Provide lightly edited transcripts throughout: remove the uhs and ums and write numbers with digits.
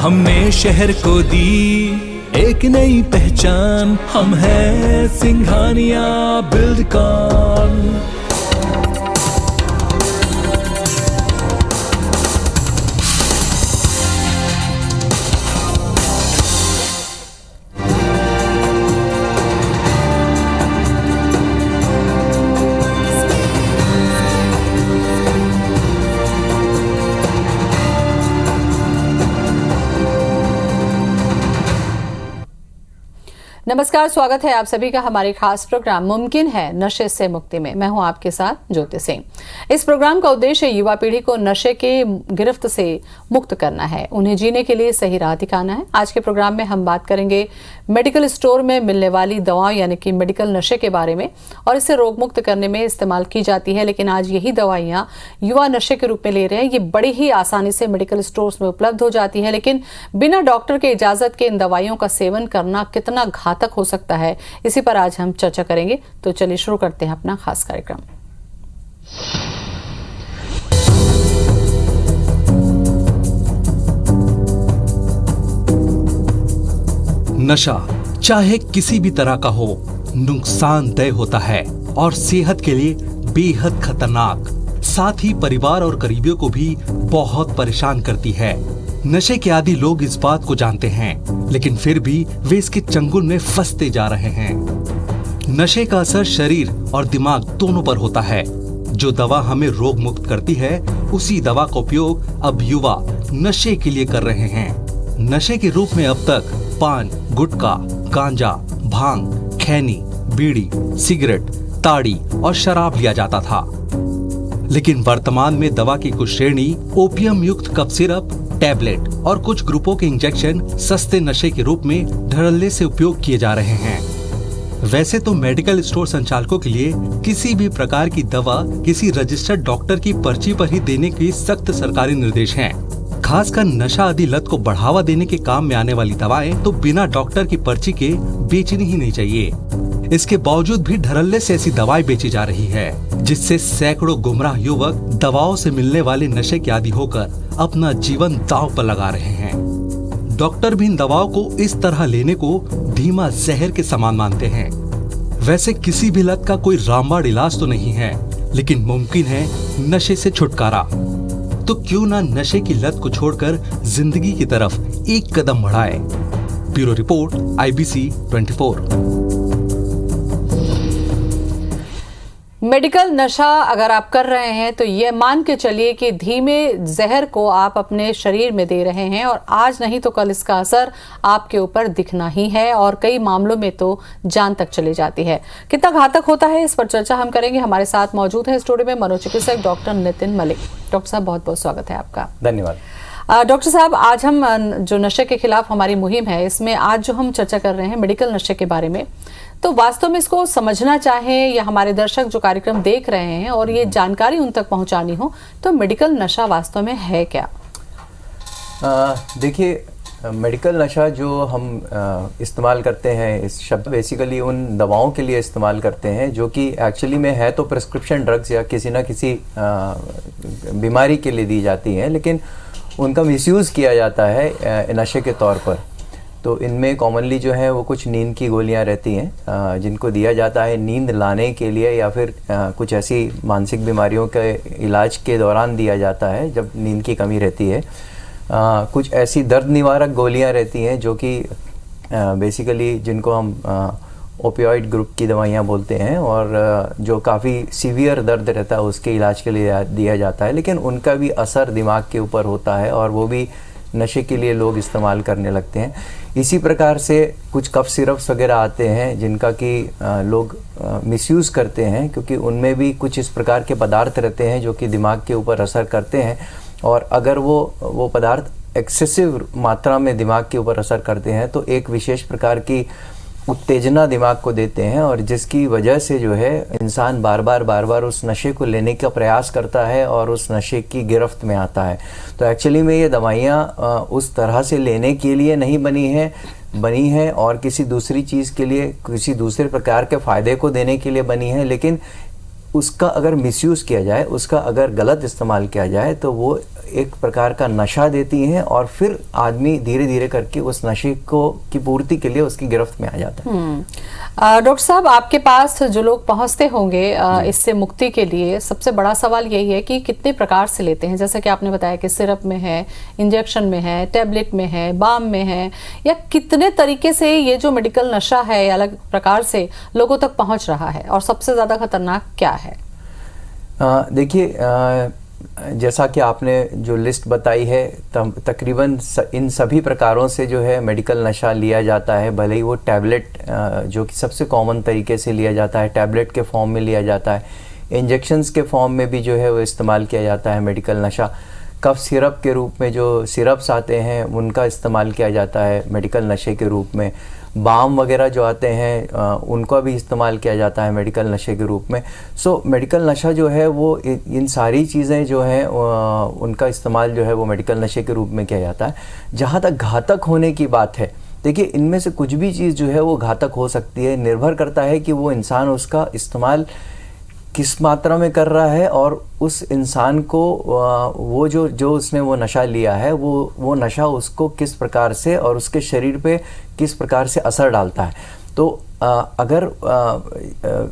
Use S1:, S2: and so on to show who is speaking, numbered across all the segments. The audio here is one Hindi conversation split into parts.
S1: हमने शहर को दी एक नई पहचान, हम हैं सिंघानिया बिल्डकॉन।
S2: नमस्कार, स्वागत है आप सभी का हमारे खास प्रोग्राम मुमकिन है नशे से मुक्ति में। मैं हूं आपके साथ ज्योति सिंह। इस प्रोग्राम का उद्देश्य युवा पीढ़ी को नशे के गिरफ्त से मुक्त करना है, उन्हें जीने के लिए सही राह दिखाना है। आज के प्रोग्राम में हम बात करेंगे मेडिकल स्टोर में मिलने वाली दवाओं यानी कि मेडिकल नशे के बारे में, और इसे रोग मुक्त करने में इस्तेमाल की जाती है। लेकिन आज यही दवाइयाँ युवा नशे के रूप में ले रहे हैं। ये बड़ी ही आसानी से मेडिकल स्टोर्स में उपलब्ध हो जाती है, लेकिन बिना डॉक्टर के इजाजत के इन दवाइयों का सेवन करना कितना घातक हो सकता है, इसी पर आज हम चर्चा करेंगे। तो चलिए शुरू करते हैं अपना खास कार्यक्रम।
S1: नशा चाहे किसी भी तरह का हो, नुकसानदेह होता है और सेहत के लिए बेहद खतरनाक, साथ ही परिवार और करीबियों को भी बहुत परेशान करती है। नशे के आदी लोग इस बात को जानते हैं, लेकिन फिर भी वे इसके चंगुल में फंसते जा रहे हैं। नशे का असर शरीर और दिमाग दोनों पर होता है। जो दवा हमें रोग मुक्त करती है, उसी दवा का उपयोग अब युवा नशे के लिए कर रहे हैं। नशे के रूप में अब तक पान, गुटखा, गांजा, भांग, खैनी, बीड़ी, सिगरेट, ताड़ी और शराब लिया जाता था। लेकिन वर्तमान में दवा की कुछ श्रेणी ओपियम युक्त कफ सिरप, टैबलेट और कुछ ग्रुपों के इंजेक्शन सस्ते नशे के रूप में धड़ल्ले से उपयोग किए जा रहे हैं। वैसे तो मेडिकल स्टोर संचालकों के लिए किसी भी प्रकार की दवा किसी रजिस्टर्ड डॉक्टर की पर्ची पर ही देने की सख्त सरकारी निर्देश हैं। खासकर नशा आदि लत को बढ़ावा देने के काम में आने वाली दवाएं तो बिना डॉक्टर की पर्ची के बेचनी ही नहीं चाहिए। इसके बावजूद भी धड़ल्ले से ऐसी दवाएं बेची जा रही है, जिससे सैकड़ों गुमराह युवक दवाओं से मिलने वाले नशे के आदी होकर अपना जीवन दांव पर लगा रहे हैं। डॉक्टर भी इन दवाओं को इस तरह लेने को धीमा जहर के समान मानते हैं। वैसे किसी भी लत का कोई रामबाण इलाज तो नहीं है, लेकिन मुमकिन है नशे से छुटकारा। तो क्यों ना नशे की लत को छोड़कर जिंदगी की तरफ एक कदम बढ़ाए। Bureau report, IBC 24।
S2: मेडिकल नशा अगर आप कर रहे हैं तो ये मान के चलिए कि धीमे जहर को आप अपने शरीर में दे रहे हैं, और आज नहीं तो कल इसका असर आपके ऊपर दिखना ही है, और कई मामलों में तो जान तक चली जाती है। कितना घातक होता है, इस पर चर्चा हम करेंगे। हमारे साथ मौजूद है स्टूडियो में मनोचिकित्सक डॉक्टर नितिन मलिक। डॉक्टर साहब, बहुत बहुत स्वागत है आपका।
S3: धन्यवाद।
S2: डॉक्टर साहब, आज हम जो नशे के खिलाफ हमारी मुहिम है, इसमें आज जो हम चर्चा कर रहे हैं मेडिकल नशे के बारे में, तो वास्तव में इसको समझना चाहें या हमारे दर्शक जो कार्यक्रम देख रहे हैं और ये जानकारी उन तक पहुंचानी हो, तो मेडिकल नशा वास्तव में है क्या?
S3: देखिए, मेडिकल नशा जो हम इस्तेमाल करते हैं, इस शब्द बेसिकली उन दवाओं के लिए इस्तेमाल करते हैं जो कि एक्चुअली में है तो प्रिस्क्रिप्शन ड्रग्स या किसी ना किसी बीमारी के लिए दी जाती हैं, लेकिन उनका मिसयूज़ किया जाता है नशे के तौर पर। तो इनमें कॉमनली जो है वो कुछ नींद की गोलियां रहती हैं जिनको दिया जाता है नींद लाने के लिए, या फिर कुछ ऐसी मानसिक बीमारियों के इलाज के दौरान दिया जाता है जब नींद की कमी रहती है। कुछ ऐसी दर्द निवारक गोलियां रहती हैं जो कि बेसिकली जिनको हम ओपियोइड ग्रुप की दवाइयाँ बोलते हैं, और जो काफ़ी सीवियर दर्द रहता है उसके इलाज के लिए दिया जाता है, लेकिन उनका भी असर दिमाग के ऊपर होता है और वो भी नशे के लिए लोग इस्तेमाल करने लगते हैं। इसी प्रकार से कुछ कफ सिरप्स वगैरह आते हैं जिनका कि लोग मिसयूज़ करते हैं, क्योंकि उनमें भी कुछ इस प्रकार के पदार्थ रहते हैं जो कि दिमाग के ऊपर असर करते हैं, और अगर वो पदार्थ एक्सेसिव मात्रा में दिमाग के ऊपर असर करते हैं तो एक विशेष प्रकार की उत्तेजना दिमाग को देते हैं, और जिसकी वजह से जो है इंसान बार बार उस नशे को लेने का प्रयास करता है और उस नशे की गिरफ्त में आता है। तो एक्चुअली में ये दवाइयाँ उस तरह से लेने के लिए नहीं बनी है और किसी दूसरी चीज़ के लिए, किसी दूसरे प्रकार के फ़ायदे को देने के लिए बनी है, लेकिन उसका अगर मिसयूज़ किया जाए, उसका अगर गलत इस्तेमाल किया जाए तो वो एक प्रकार का नशा देती हैं और फिर आदमी धीरे धीरे करके उस नशे को की पूर्ति के लिए उसकी गिरफ्त में आ जाता है।
S2: डॉक्टर साहब, आपके पास जो लोग पहुंचते होंगे इससे मुक्ति के लिए, सबसे बड़ा सवाल यही है कि कितने प्रकार से लेते हैं। जैसा कि आपने बताया कि सिरप में है, इंजेक्शन में है, टैबलेट में है, बाम में है, या कितने तरीके से ये जो मेडिकल नशा है अलग प्रकार से लोगों तक पहुंच रहा है, और सबसे ज्यादा खतरनाक क्या है?
S3: देखिए, जैसा कि आपने जो लिस्ट बताई है, तकरीबन इन सभी प्रकारों से जो है मेडिकल नशा लिया जाता है। भले ही वो टैबलेट जो कि सबसे कॉमन तरीके से लिया जाता है, टैबलेट के फॉर्म में लिया जाता है, इंजेक्शंस के फॉर्म में भी जो है वो इस्तेमाल किया जाता है मेडिकल नशा। कफ सिरप के रूप में जो सिरप्स आते हैं उनका इस्तेमाल किया जाता है मेडिकल नशे के रूप में। बाम वगैरह जो आते हैं उनका भी इस्तेमाल किया जाता है मेडिकल नशे के रूप में। सो मेडिकल नशा जो है वो इन सारी चीज़ें जो हैं उनका इस्तेमाल जो है वो मेडिकल नशे के रूप में किया जाता है। जहाँ तक घातक होने की बात है, देखिए इनमें से कुछ भी चीज़ जो है वो घातक हो सकती है। निर्भर करता है कि वो इंसान उसका इस्तेमाल किस मात्रा में कर रहा है और उस इंसान को वो जो उसने वो नशा लिया है वो नशा उसको किस प्रकार से और उसके शरीर पे किस प्रकार से असर डालता है। तो अगर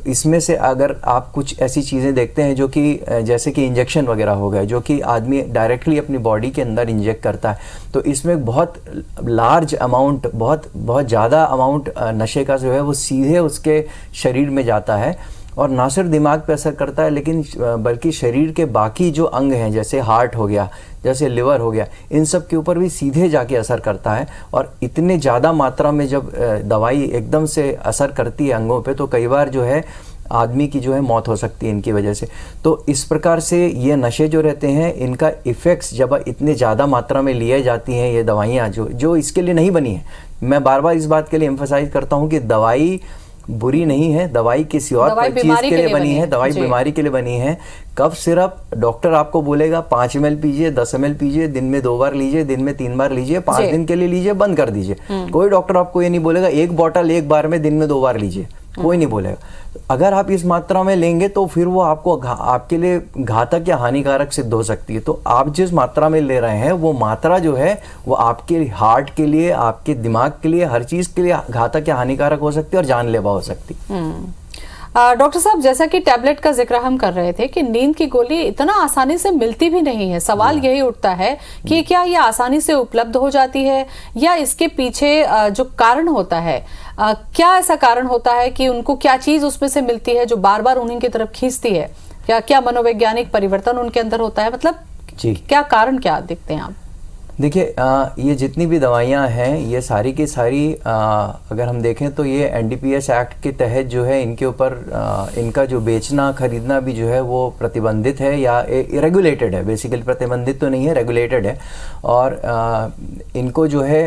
S3: इसमें से अगर आप कुछ ऐसी चीज़ें देखते हैं जो कि जैसे कि इंजेक्शन वगैरह हो गए, जो कि आदमी डायरेक्टली अपनी बॉडी के अंदर इंजेक्ट करता है, तो इसमें बहुत लार्ज अमाउंट, बहुत ज़्यादा अमाउंट नशे का जो है वो सीधे उसके शरीर में जाता है और ना सिर्फ दिमाग पे असर करता है लेकिन बल्कि शरीर के बाकी जो अंग हैं, जैसे हार्ट हो गया, जैसे लिवर हो गया, इन सब के ऊपर भी सीधे जाके असर करता है। और इतने ज़्यादा मात्रा में जब दवाई एकदम से असर करती है अंगों पे, तो कई बार जो है आदमी की जो है मौत हो सकती है इनकी वजह से। तो इस प्रकार से ये नशे जो रहते हैं, इनका इफ़ेक्ट्स जब इतने ज़्यादा मात्रा में लिए जाती हैं ये दवाइयाँ जो इसके लिए नहीं बनी है। मैं बार बार इस बात के लिए एम्फसाइज करता हूँ कि दवाई बुरी नहीं है, दवाई किसी और चीज़ के लिए बनी है, दवाई बीमारी के लिए बनी है। कफ सिरप डॉक्टर आपको बोलेगा 5 ml पीजिए, 10 ml पीजिए, दिन में 2 बार लीजिए, दिन में 3 बार लीजिए, 5 दिन के लिए लीजिए, बंद कर दीजिए। कोई डॉक्टर आपको ये नहीं बोलेगा 1 बॉटल 1 बार में दिन में 2 बार लीजिए, कोई नहीं बोलेगा। अगर आप इस मात्रा में लेंगे तो फिर वो आपको आपके लिए घातक या हानिकारक सिद्ध हो सकती है। तो आप जिस मात्रा में ले रहे हैं वो मात्रा जो है वो आपके हार्ट के लिए, आपके दिमाग के लिए, हर चीज़ के लिए घातक या हानिकारक हो सकती है और जानलेवा हो सकती है।
S2: डॉक्टर साहब, जैसा कि टैबलेट का जिक्र हम कर रहे थे कि नींद की गोली इतना आसानी से मिलती भी नहीं है। सवाल यही उठता है कि क्या ये आसानी से उपलब्ध हो जाती है या इसके पीछे जो कारण होता है, क्या ऐसा कारण होता है कि उनको क्या चीज उसमें से मिलती है जो बार बार उन्हीं की तरफ खींचती है? क्या मनोवैज्ञानिक परिवर्तन उनके अंदर होता है? मतलब क्या कारण क्या दिखते हैं आप?
S3: देखिए, ये जितनी भी दवाइयाँ हैं ये सारी की सारी अगर हम देखें तो ये NDPS एक्ट के तहत जो है इनके ऊपर इनका जो बेचना खरीदना भी जो है वो प्रतिबंधित है या रेगुलेटेड है। बेसिकली प्रतिबंधित तो नहीं है, रेगुलेटेड है। और इनको जो है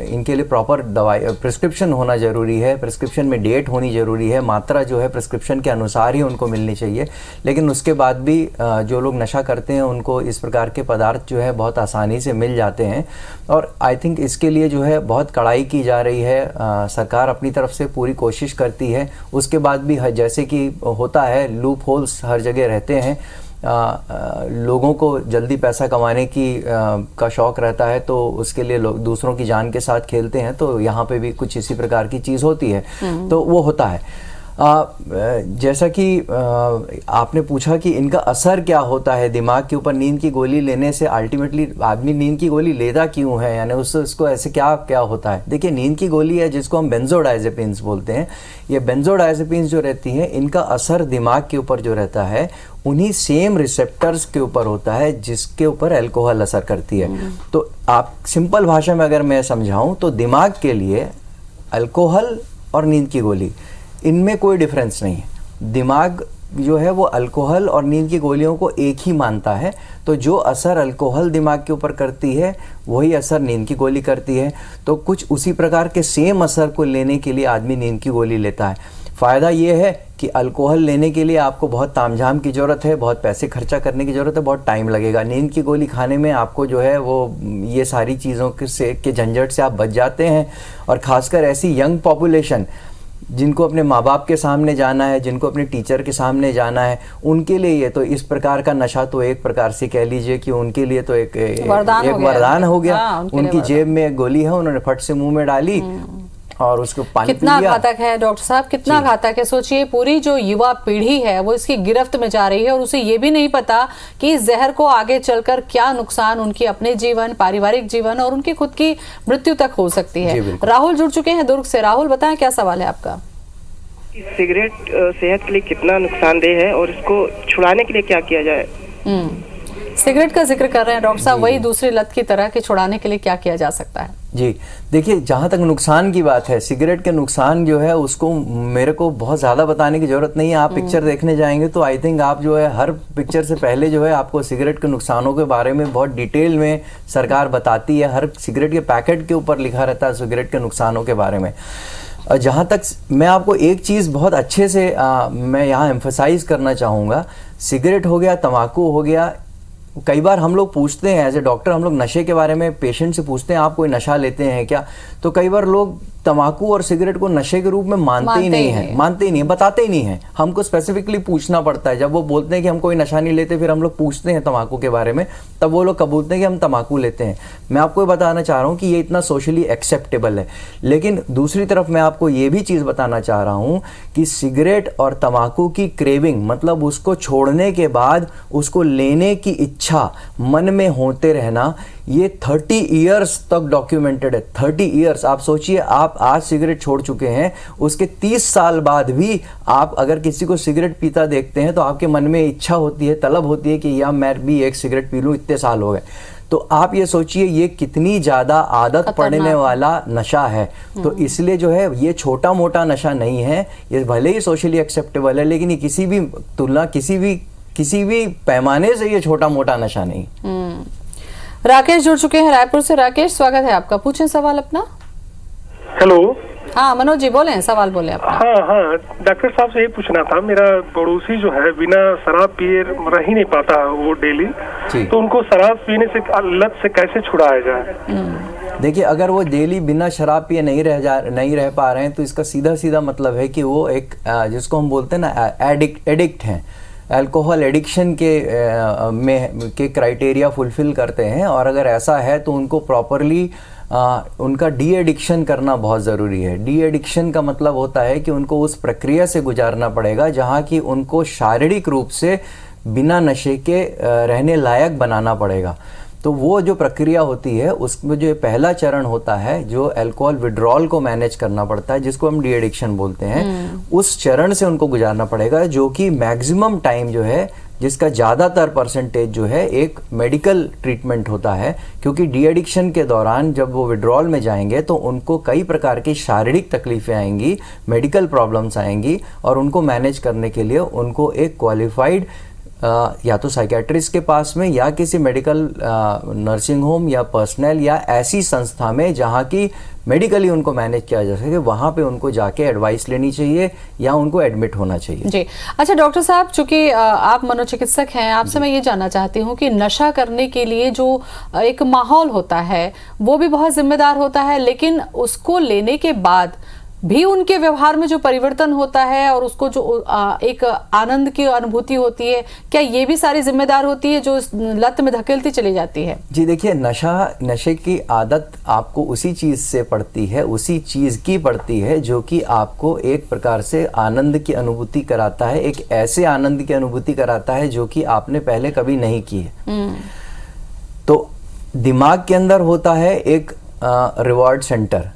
S3: इनके लिए प्रॉपर दवाई प्रिस्क्रिप्शन होना ज़रूरी है, प्रिस्क्रिप्शन में डेट होनी ज़रूरी है, मात्रा जो है प्रिस्क्रिप्शन के अनुसार ही उनको मिलनी चाहिए। लेकिन उसके बाद भी जो लोग नशा करते हैं उनको इस प्रकार के पदार्थ जो है बहुत आसानी से मिल जाते हैं। और आई थिंक इसके लिए जो है बहुत कड़ाई की जा रही है। सरकार अपनी तरफ से पूरी कोशिश करती है, उसके बाद भी जैसे कि होता है लूप होल्स हर जगह रहते हैं। लोगों को जल्दी पैसा कमाने का शौक़ रहता है तो उसके लिए लोग दूसरों की जान के साथ खेलते हैं। तो यहाँ पे भी कुछ इसी प्रकार की चीज़ होती है, तो वो होता है। जैसा कि आपने पूछा कि इनका असर क्या होता है दिमाग के ऊपर नींद की गोली लेने से, अल्टीमेटली आदमी नींद की गोली लेता क्यों है, यानी उसको ऐसे क्या होता है। देखिए, नींद की गोली है जिसको हम बेंजोडाइजेपिन्स बोलते हैं। ये बेंजोडाइजेपिन्स जो रहती हैं इनका असर दिमाग के ऊपर जो रहता है उन्हीं सेम रिसेप्टर्स के ऊपर होता है जिसके ऊपर अल्कोहल असर करती है। तो आप सिंपल भाषा में अगर मैं समझाऊं तो दिमाग के लिए अल्कोहल और नींद की गोली इनमें कोई डिफरेंस नहीं है। दिमाग जो है वो अल्कोहल और नींद की गोलियों को एक ही मानता है। तो जो असर अल्कोहल दिमाग के ऊपर करती है वही असर नींद की गोली करती है। तो कुछ उसी प्रकार के सेम असर को लेने के लिए आदमी नींद की गोली लेता है। फ़ायदा ये है कि अल्कोहल लेने के लिए आपको बहुत तामझाम की ज़रूरत है, बहुत पैसे खर्चा करने की ज़रूरत है, बहुत टाइम लगेगा। नींद की गोली खाने में आपको जो है वो ये सारी चीज़ों के झंझट से आप बच जाते हैं। और ख़ासकर ऐसी यंग पॉपुलेशन जिनको अपने माँ बाप के सामने जाना है, जिनको अपने टीचर के सामने जाना है, उनके लिए ये तो इस प्रकार का नशा तो एक प्रकार से कह लीजिए कि उनके लिए तो एक वरदान हो गया। उनकी जेब में एक गोली है, उन्होंने फट से मुंह में डाली और उसको पानी
S2: कितना
S3: पी लिया।
S2: घातक है डॉक्टर साहब, कितना घातक है। सोचिए पूरी जो युवा पीढ़ी है वो इसकी गिरफ्त में जा रही है और उसे ये भी नहीं पता कि इस जहर को आगे चलकर क्या नुकसान उनके अपने जीवन, पारिवारिक जीवन और उनकी खुद की मृत्यु तक हो सकती है। राहुल जुड़ चुके हैं दुर्ग से। राहुल बताएं क्या सवाल है आपका।
S4: सिगरेट सेहत के लिए कितना नुकसानदेह है और इसको छुड़ाने के लिए क्या किया जाए?
S2: सिगरेट का जिक्र कर रहे हैं डॉक्टर साहब, वही दूसरी लत की तरह कि छुड़ाने के लिए क्या किया जा सकता है?
S3: जी देखिए, जहाँ तक नुकसान की बात है, सिगरेट के नुकसान जो है उसको मेरे को बहुत ज़्यादा बताने की ज़रूरत नहीं है। आप पिक्चर देखने जाएंगे तो आई थिंक आप जो है हर पिक्चर से पहले जो है आपको सिगरेट के नुकसानों के बारे में बहुत डिटेल में सरकार बताती है। हर सिगरेट के पैकेट के ऊपर लिखा रहता है सिगरेट के नुकसानों के बारे में। जहाँ तक मैं आपको एक चीज़ बहुत अच्छे से मैं यहाँ एम्फसाइज करना चाहूँगा, सिगरेट हो गया, तम्बाकू हो गया, कई बार हम लोग पूछते हैं एज ए डॉक्टर, हम लोग नशे के बारे में पेशेंट से पूछते हैं आप कोई नशा लेते हैं क्या, तो कई बार लोग तम्बाकू और सिगरेट को नशे के रूप में मानते ही नहीं है, बताते ही नहीं है। हमको स्पेसिफिकली पूछना पड़ता है। जब वो बोलते हैं कि हम कोई नशा नहीं लेते, फिर हम लोग पूछते हैं तम्बाकू के बारे में, तब वो लोग कबूलते हैं कि हम तम्बाकू लेते हैं। मैं आपको बताना चाह रहा हूँ कि ये इतना सोशली एक्सेप्टेबल है। लेकिन दूसरी तरफ मैं आपको ये भी चीज़ बताना चाह रहा हूँ कि सिगरेट और तम्बाकू की क्रेविंग, मतलब उसको छोड़ने के बाद उसको लेने की इच्छा मन में होते रहना, ये 30 ईयर्स तक डॉक्यूमेंटेड है। 30 ईयर्स। आप सोचिए, आप आज सिगरेट छोड़ चुके हैं, उसके 30 साल बाद भी आप अगर किसी को सिगरेट पीता देखते हैं तो आपके मन में इच्छा होती है, तलब होती है कि या मैं भी एक सिगरेट पी लूं, इतने साल हो गए। तो आप ये सोचिए ये कितनी ज़्यादा आदत पड़ने वाला नशा है। तो इसलिए जो है ये छोटा मोटा नशा नहीं है, ये भले ही सोशली एक्सेप्टेबल है, लेकिन ये किसी भी तुलना, किसी भी पैमाने से ये छोटा मोटा नशा नहीं।
S2: राकेश जुड़ चुके हैं रायपुर से। राकेश, स्वागत है आपका, पूछें सवाल अपना।
S5: हेलो।
S2: हाँ मनोज जी बोलें, सवाल बोले अपना।
S5: हाँ, डॉक्टर साहब से ये पूछना था, मेरा पड़ोसी जो है बिना शराब पिए रह ही नहीं पाता वो डेली, तो उनको शराब पीने से लत से कैसे छुड़ाया जाए?
S3: देखिए, अगर वो डेली बिना शराब पिए नहीं रह पा रहे हैं तो इसका सीधा सीधा मतलब है कि वो एक जिसको हम बोलते हैं ना एडिक्ट हैं, अल्कोहल एडिक्शन के क्राइटेरिया फुलफिल करते हैं। और अगर ऐसा है तो उनको प्रॉपरली उनका डी एडिक्शन करना बहुत ज़रूरी है। डी एडिक्शन का मतलब होता है कि उनको उस प्रक्रिया से गुजारना पड़ेगा जहाँ कि उनको शारीरिक रूप से बिना नशे के रहने लायक बनाना पड़ेगा। तो वो जो प्रक्रिया होती है उसमें जो पहला चरण होता है, जो अल्कोहल विड्रॉल को मैनेज करना पड़ता है, जिसको हम डी एडिक्शन बोलते हैं, उस चरण से उनको गुजारना पड़ेगा, जो कि मैक्सिमम टाइम जो है, जिसका ज़्यादातर परसेंटेज जो है एक मेडिकल ट्रीटमेंट होता है। क्योंकि डी एडिक्शन के दौरान जब वो विड्रॉल में जाएंगे तो उनको कई प्रकार की शारीरिक तकलीफें आएंगी, मेडिकल प्रॉब्लम्स आएंगी, और उनको मैनेज करने के लिए उनको एक क्वालिफाइड या तो साइकेट्रिस्ट के पास में या किसी मेडिकल नर्सिंग होम या पर्सनल या ऐसी संस्था में जहाँ की मेडिकली उनको मैनेज किया जा सके, वहाँ पे उनको जाके एडवाइस लेनी चाहिए या उनको एडमिट होना चाहिए।
S2: जी अच्छा डॉक्टर साहब, चूंकि आप मनोचिकित्सक हैं, आपसे मैं ये जानना चाहती हूँ कि नशा करने के लिए जो एक माहौल होता है वो भी बहुत जिम्मेदार होता है, लेकिन उसको लेने के बाद भी उनके व्यवहार में जो परिवर्तन होता है और उसको जो एक आनंद की अनुभूति होती है, क्या ये भी सारी जिम्मेदार होती है जो लत में धकेलती चली जाती है?
S3: जी देखिए, नशे की आदत आपको उसी चीज़ से पड़ती है, उसी चीज़ की पड़ती है जो कि आपको एक प्रकार से आनंद की अनुभूति कराता है, एक ऐसे आनंद की अनुभूति कराता है जो कि आपने पहले कभी नहीं की है। तो दिमाग के अंदर होता है एक रिवॉर्ड सेंटर,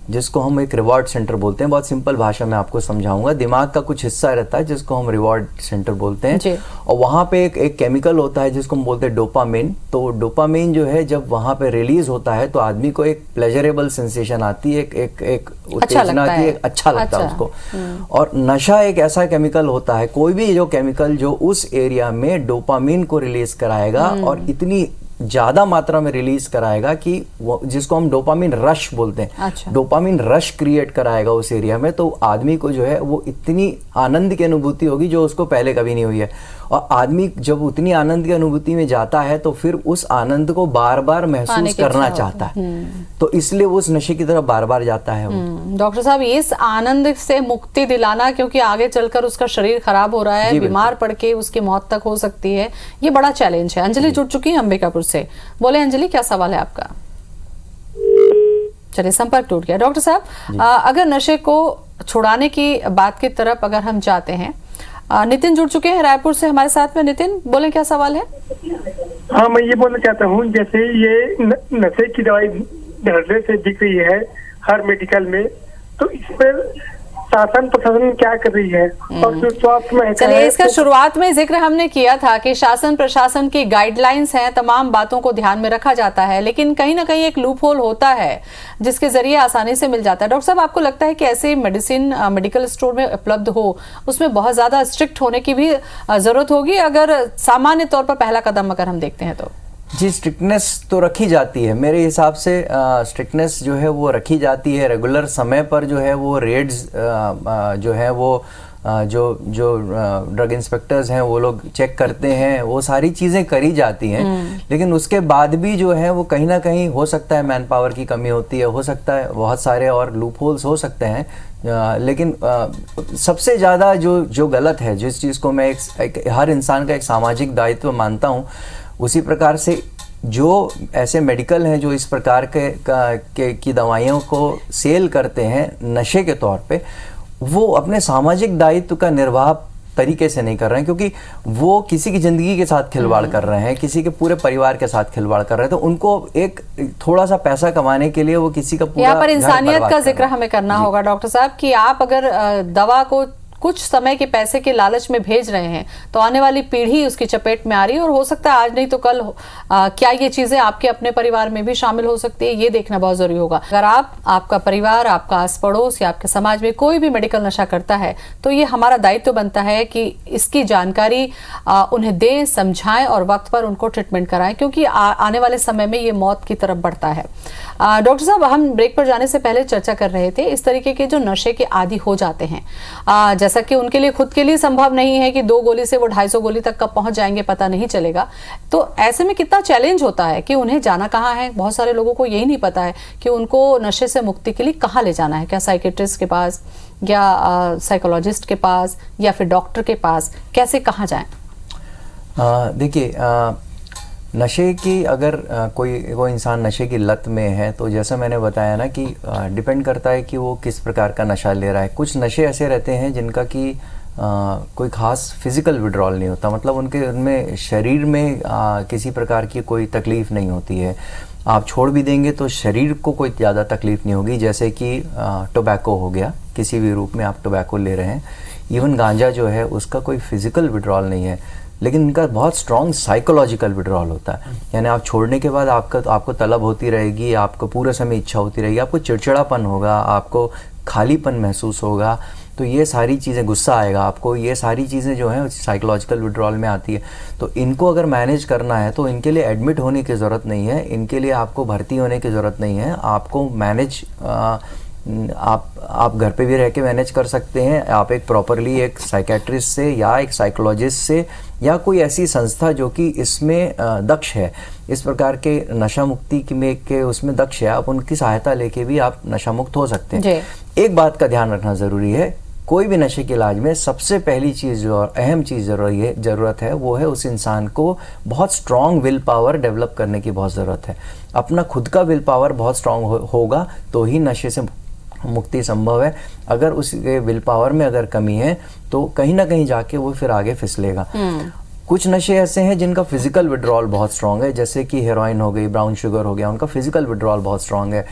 S3: जिसको हम एक रिवॉर्ड सेंटर बोलते हैं। बहुत सिंपल भाषा में आपको समझाऊंगा। दिमाग का कुछ हिस्सा रहता है जिसको हम रिवॉर्ड सेंटर बोलते हैं, और वहाँ पे एक केमिकल होता है जिसको हम बोलते हैं डोपामिन। तो डोपामिन जो है जब वहाँ पे रिलीज होता है तो आदमी को एक प्लेजरेबल सेंसेशन आती है, एक उत्तेजना की, अच्छा लगता है उसको। और नशा एक ऐसा केमिकल होता है, कोई भी जो केमिकल जो उस एरिया में डोपामिन को रिलीज कराएगा और इतनी ज़्यादा मात्रा में रिलीज कराएगा कि वो जिसको हम डोपामिन रश बोलते हैं।
S2: अच्छा।
S3: डोपामिन रश क्रिएट कराएगा उस एरिया में, तो आदमी को जो है वो इतनी आनंद की अनुभूति होगी जो उसको पहले कभी नहीं हुई है। और आदमी जब उतनी आनंद की अनुभूति में जाता है तो फिर उस आनंद को बार बार महसूस करना चाहता है, तो इसलिए वो उस नशे की तरफ बार बार जाता है वो।
S2: डॉक्टर साहब, इस आनंद से मुक्ति दिलाना, क्योंकि आगे चलकर उसका शरीर खराब हो रहा है, बीमार पड़ के उसकी मौत तक हो सकती है, ये बड़ा चैलेंज है। अंजलि जुड़ चुकी है अंबिकापुर से। बोले अंजलि, क्या सवाल है आपका? चलिए, संपर्क टूट गया। डॉक्टर साहब, अगर नशे को छुड़ाने की बात की तरफ अगर हम जाते हैं, नितिन जुड़ चुके हैं रायपुर से हमारे साथ में। नितिन, बोले क्या सवाल है?
S5: हाँ, मैं ये बोलना चाहता हूँ, जैसे ये नशे की दवाई धरने से बिक रही है हर मेडिकल में, तो इस पर शासन प्रशासन क्या कर रही है? और जो स्वास्थ्य में
S2: चलिए, इसका शुरुआत में जिक्र हमने किया था कि शासन प्रशासन की गाइडलाइंस हैं, तमाम बातों को ध्यान में रखा जाता है, लेकिन कहीं ना कहीं एक लूप होल होता है जिसके जरिए आसानी से मिल जाता है। डॉक्टर साहब, आपको लगता है कि ऐसे मेडिसिन मेडिकल स्टोर में उपलब्ध हो, उसमें बहुत ज्यादा स्ट्रिक्ट होने की भी जरूरत होगी, अगर सामान्य तौर पर पहला कदम अगर हम देखते हैं तो?
S3: जी, स्ट्रिक्टनेस तो रखी जाती है मेरे हिसाब से। स्ट्रिक्टनेस जो है वो रखी जाती है, रेगुलर समय पर जो है वो रेड्स जो है वो जो ड्रग इंस्पेक्टर्स हैं वो लोग चेक करते हैं, वो सारी चीज़ें करी जाती हैं। लेकिन उसके बाद भी जो है वो कहीं ना कहीं हो सकता है मैन पावर की कमी होती है, हो सकता है बहुत सारे और लूप होल्स हो सकते हैं। लेकिन सबसे ज़्यादा जो गलत है, जिस चीज़ को मैं हर इंसान का एक सामाजिक दायित्व मानता हूँ, उसी प्रकार से जो ऐसे मेडिकल हैं जो इस प्रकार की दवाइयों को सेल करते हैं नशे के तौर पे, वो अपने सामाजिक दायित्व का निर्वाह तरीके से नहीं कर रहे हैं, क्योंकि वो किसी की जिंदगी के साथ खिलवाड़ कर रहे हैं, किसी के पूरे परिवार के साथ खिलवाड़ कर रहे हैं। तो उनको एक थोड़ा सा पैसा कमाने के लिए वो किसी का पूरा,
S2: यहाँ पर इंसानियत का जिक्र हमें करना होगा डॉक्टर साहब, कि आप अगर दवा को कुछ समय के पैसे के लालच में भेज रहे हैं तो आने वाली पीढ़ी उसकी चपेट में आ रही है, और हो सकता है आज नहीं तो कल क्या ये चीजें आपके अपने परिवार में भी शामिल हो सकती है, ये देखना बहुत जरूरी होगा। अगर आपका परिवार, आपका आस पड़ोस या आपके समाज में कोई भी मेडिकल नशा करता है तो ये हमारा दायित्व बनता है कि इसकी जानकारी उन्हें दें, समझाएं और वक्त पर उनको ट्रीटमेंट कराएं, क्योंकि आने वाले समय में ये मौत की तरफ बढ़ता है। डॉक्टर साहब, हम ब्रेक पर जाने से पहले चर्चा कर रहे थे इस तरीके के जो नशे के आदी हो जाते हैं, जैसा कि उनके लिए खुद के लिए संभव नहीं है कि 2 गोली से वो 250 गोली तक कब पहुंच जाएंगे पता नहीं चलेगा, तो ऐसे में कितना चैलेंज होता है कि उन्हें जाना कहाँ है। बहुत सारे लोगों को यही नहीं पता है कि उनको नशे से मुक्ति के लिए कहाँ ले जाना है, क्या साइकेट्रिस्ट के पास या साइकोलॉजिस्ट के पास या फिर डॉक्टर के पास, कैसे कहाँ जाएं?
S3: देखिए, नशे की अगर कोई इंसान नशे की लत में है तो जैसा मैंने बताया ना कि डिपेंड करता है कि वो किस प्रकार का नशा ले रहा है। कुछ नशे ऐसे रहते हैं जिनका कि कोई ख़ास फिज़िकल विड्रॉल नहीं होता, मतलब उनमें शरीर में किसी प्रकार की कोई तकलीफ़ नहीं होती है। आप छोड़ भी देंगे तो शरीर को कोई ज़्यादा तकलीफ़ नहीं होगी, जैसे कि टोबैको हो गया, किसी भी रूप में आप टोबैको ले रहे हैं। इवन गांजा जो है उसका कोई फिज़िकल विड्रॉल नहीं है, लेकिन इनका बहुत स्ट्रॉन्ग साइकोलॉजिकल विड्रॉल होता है। यानी आप छोड़ने के बाद आपको तलब होती रहेगी, आपको पूरे समय इच्छा होती रहेगी, आपको चिड़चिड़ापन होगा, आपको खालीपन महसूस होगा, तो ये सारी चीज़ें, गुस्सा आएगा आपको, ये सारी चीज़ें जो हैं साइकोलॉजिकल विड्रॉल में आती है। तो इनको अगर मैनेज करना है तो इनके लिए एडमिट होने की ज़रूरत नहीं है, इनके लिए आपको भर्ती होने की ज़रूरत नहीं है। आपको मैनेज आप घर पे भी रह के मैनेज कर सकते हैं। आप एक प्रॉपरली एक साइकेट्रिस्ट से या एक साइकोलॉजिस्ट से या कोई ऐसी संस्था जो कि इसमें दक्ष है, इस प्रकार के नशा मुक्ति के उसमें दक्ष है, आप उनकी सहायता लेके भी आप नशा मुक्त हो सकते हैं। एक बात का ध्यान रखना ज़रूरी है, कोई भी नशे के इलाज में सबसे पहली चीज़ जो अहम चीज़ ज़रूरत है वो है उस इंसान को बहुत स्ट्रॉन्ग विल पावर डेवलप करने की बहुत ज़रूरत है। अपना खुद का विल पावर बहुत स्ट्रॉन्ग होगा तो ही नशे से मुक्ति संभव है। अगर उसके विल पावर में अगर कमी है तो कहीं ना कहीं जाके वो फिर आगे फिसलेगा। कुछ नशे ऐसे हैं जिनका फिजिकल विड्रॉल बहुत स्ट्रांग है, जैसे कि हेरोइन हो गई, ब्राउन शुगर हो गया, उनका फिजिकल विड्रॉल बहुत स्ट्रांग है।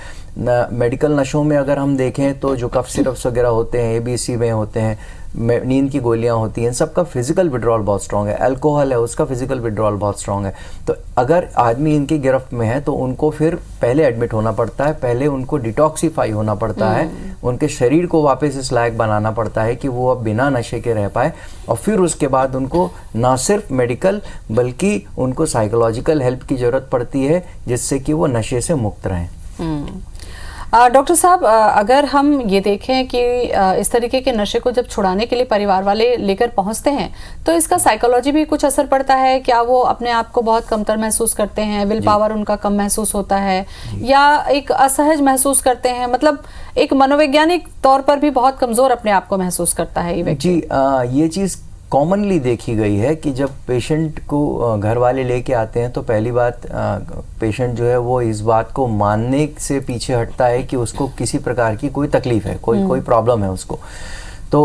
S3: मेडिकल नशों में अगर हम देखें तो जो कफ सिरप्स वगैरह होते हैं, ABC में होते हैं, नींद की गोलियां होती हैं, सबका फिजिकल विड्रॉल बहुत स्ट्रांग है, अल्कोहल है उसका फिजिकल विड्रॉल बहुत स्ट्रांग है। तो अगर आदमी इनकी गिरफ्त में है तो उनको फिर पहले एडमिट होना पड़ता है, पहले उनको डिटॉक्सीफाई होना पड़ता है, उनके शरीर को वापस इस लायक बनाना पड़ता है कि वो अब बिना नशे के रह पाए, और फिर उसके बाद उनको ना सिर्फ मेडिकल बल्कि उनको साइकोलॉजिकल हेल्प की ज़रूरत पड़ती है जिससे कि वो नशे से मुक्त रहें।
S2: डॉक्टर साहब, अगर हम ये देखें कि इस तरीके के नशे को जब छुड़ाने के लिए परिवार वाले लेकर पहुंचते हैं तो इसका साइकोलॉजी भी कुछ असर पड़ता है क्या? वो अपने आप को बहुत कमतर महसूस करते हैं, विल पावर उनका कम महसूस होता है, या एक असहज महसूस करते हैं, मतलब एक मनोवैज्ञानिक तौर पर भी बहुत कमजोर अपने आप को महसूस करता है ये व्यक्ति?
S3: जी, ये चीज़ कॉमनली देखी गई है कि जब पेशेंट को घर वाले लेके आते हैं तो पहली बात पेशेंट जो है वो इस बात को मानने से पीछे हटता है कि उसको किसी प्रकार की कोई तकलीफ है, कोई प्रॉब्लम है उसको। तो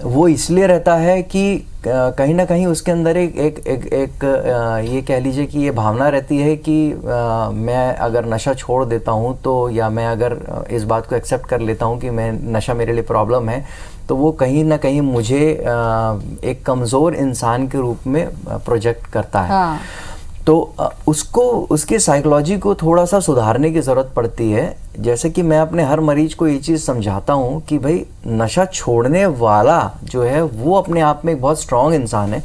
S3: वो इसलिए रहता है कि कहीं ना कहीं उसके अंदर एक ये कह लीजिए कि ये भावना रहती है कि मैं अगर नशा छोड़ देता हूँ तो, या मैं अगर इस बात को एक्सेप्ट कर लेता हूँ कि मैं नशा मेरे लिए प्रॉब्लम है, तो वो कहीं ना कहीं मुझे एक कमज़ोर इंसान के रूप में प्रोजेक्ट करता है। हाँ। तो उसको उसकी साइकोलॉजी को थोड़ा सा सुधारने की ज़रूरत पड़ती है। जैसे कि मैं अपने हर मरीज को ये चीज़ समझाता हूँ कि भाई नशा छोड़ने वाला जो है वो अपने आप में एक बहुत स्ट्रांग इंसान है,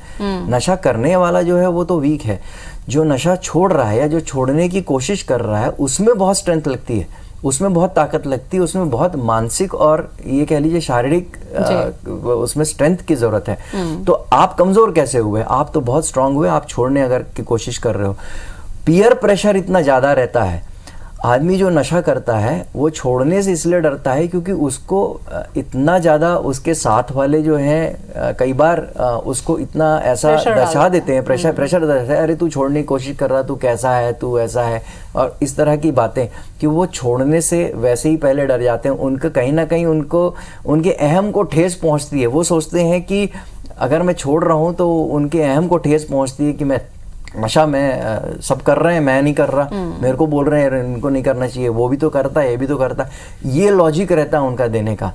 S3: नशा करने वाला जो है वो तो वीक है। जो नशा छोड़ रहा है या जो छोड़ने की कोशिश कर रहा है उसमें बहुत स्ट्रेंथ लगती है, उसमें बहुत ताकत लगती है, उसमें बहुत मानसिक और ये कह लीजिए शारीरिक उसमें स्ट्रेंथ की जरूरत है। तो आप कमजोर कैसे हुए? आप तो बहुत स्ट्रांग हुए, आप छोड़ने अगर की कोशिश कर रहे हो। पीयर प्रेशर इतना ज्यादा रहता है, आदमी जो नशा करता है वो छोड़ने से इसलिए डरता है क्योंकि उसको इतना ज़्यादा उसके साथ वाले जो हैं कई बार उसको इतना ऐसा दर्शा देते हैं, प्रेशर दर्शाते हैं, अरे तू छोड़ने की कोशिश कर रहा, तू कैसा है, तू ऐसा है, और इस तरह की बातें कि वो छोड़ने से वैसे ही पहले डर जाते हैं। उनका कहीं ना कहीं उनको उनके अहम को ठेस पहुँचती है। वो सोचते हैं कि अगर मैं छोड़ रहा हूँ तो उनके अहम को ठेस पहुँचती है कि मैं नशा में सब कर रहे हैं, मैं नहीं कर रहा, मेरे को बोल रहे हैं इनको नहीं करना चाहिए, वो भी तो करता है, ये भी तो करता है। ये लॉजिक रहता है उनका देने का।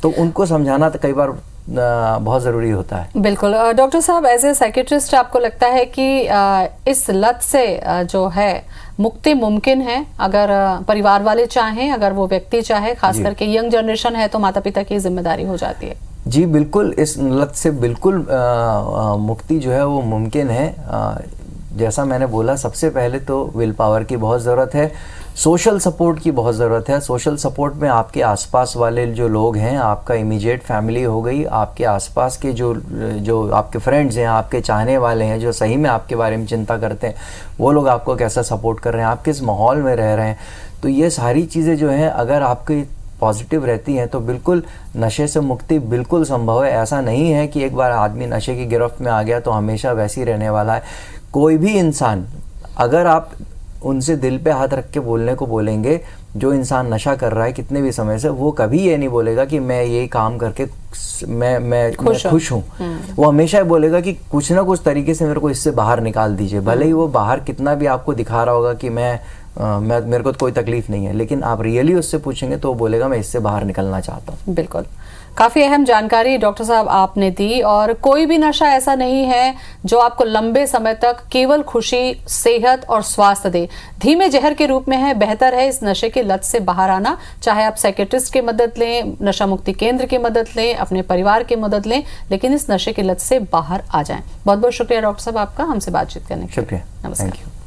S3: तो उनको समझाना तो कई बार बहुत ज़रूरी होता है।
S2: बिल्कुल। डॉक्टर साहब, एज ए साइकेट्रिस्ट आपको लगता है कि इस लत से जो है मुक्ति मुमकिन है अगर परिवार वाले चाहें, अगर वो व्यक्ति चाहे, खास करके यंग जनरेशन है तो माता पिता की जिम्मेदारी हो जाती है?
S3: जी बिल्कुल, इस लत से बिल्कुल मुक्ति जो है वो मुमकिन है। जैसा मैंने बोला, सबसे पहले तो विल पावर की बहुत ज़रूरत है, सोशल सपोर्ट की बहुत ज़रूरत है। सोशल सपोर्ट में आपके आसपास वाले जो लोग हैं, आपका इमीडिएट फैमिली हो गई, आपके आसपास के जो आपके फ्रेंड्स हैं, आपके चाहने वाले हैं, जो सही में आपके बारे में चिंता करते हैं, वो लोग आपको कैसा सपोर्ट कर रहे हैं, आप किस माहौल में रह रहे हैं। तो ये सारी चीज़ें जो हैं अगर आपकी पॉजिटिव रहती हैं तो बिल्कुल नशे से मुक्ति बिल्कुल संभव है। ऐसा नहीं है कि एक बार आदमी नशे की गिरफ्त में आ गया तो हमेशा वैसे ही रहने वाला है। कोई भी इंसान, अगर आप उनसे दिल पे हाथ रख के बोलने को बोलेंगे, जो इंसान नशा कर रहा है कितने भी समय से, वो कभी ये नहीं बोलेगा कि मैं ये काम करके मैं खुश हूँ। वो हमेशा ये बोलेगा कि कुछ ना कुछ तरीके से मेरे को इससे बाहर निकाल दीजिए। भले ही वो बाहर कितना भी आपको दिखा रहा होगा कि मेरे को तो कोई तकलीफ नहीं है, लेकिन आप रियली उससे पूछेंगे तो वो बोलेगा मैं इससे बाहर निकलना चाहता हूँ।
S2: बिल्कुल, काफी अहम जानकारी डॉक्टर साहब आपने दी। और कोई भी नशा ऐसा नहीं है जो आपको लंबे समय तक केवल खुशी, सेहत और स्वास्थ्य दे। धीमे जहर के रूप में है। बेहतर है इस नशे की लत से बाहर आना, चाहे आप साइकेट्रिस्ट की मदद लें, नशा मुक्ति केंद्र की मदद लें, अपने परिवार की मदद लें, लेकिन इस नशे की लत से बाहर आ जाएं। बहुत बहुत शुक्रिया डॉक्टर साहब आपका हमसे बातचीत करने के लिए।
S3: शुक्रिया,
S2: नमस्कार।
S3: Thank you.